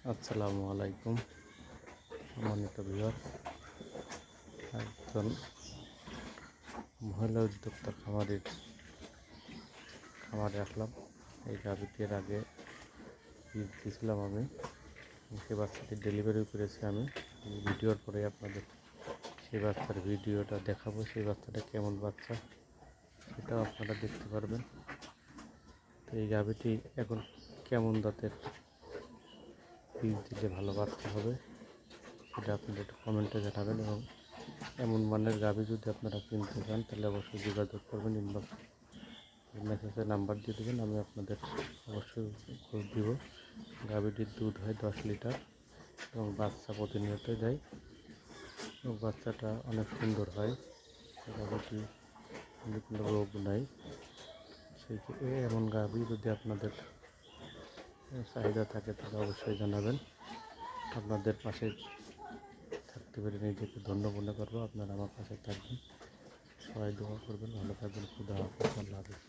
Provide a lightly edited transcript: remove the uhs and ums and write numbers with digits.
আসসালামু আলাইকুম। সম্মানিত ভিউয়ার, একজন মহিলা উদ্যোক্তা খামারে আসলাম। এই গাভীটির আগে বীজ দিয়েছিলাম আমি, সেই বাচ্চাটি ডেলিভারি করেছি আমি। এই ভিডিওর পরে আপনাদের সেই বাচ্চার ভিডিওটা দেখাবো। সেই বাচ্চাটা কেমন বাচ্চা সেটাও আপনারা দেখতে পারবেন। তো এই গাভীটি এখন কেমন দাঁতের বীজ দিলে ভালো বাচ্চা হবে সেটা আপনারা একটু কমেন্টে জানাবেন। এবং এমন মানের গাভী যদি আপনারা কিনতে চান তাহলে অবশ্যই যোগাযোগ করবেন। ইনবক্স মেসেজে নাম্বার দিয়ে দেবেন, আমি আপনাদের অবশ্যই খোঁজ দিব। গাভীটির দুধ হয় 10 লিটার এবং বাচ্চা প্রতিনিয়ত দেয় এবং বাচ্চাটা অনেক সুন্দর হয়। গাভীটি কোনো রোগ নাই। সেই এমন গাভী যদি আপনাদের চাহিদা থাকে তাহলে অবশ্যই জানাবেন। আপনাদের পাশে থাকতে পেরে নিজেকে ধন্য মনে করবো। আপনারা আমার পাশে থাকবেন, সবাই দোয়া করবেন, ভালো থাকবেন। খুদা হাফেজ, আল্লাহ হাফেজ।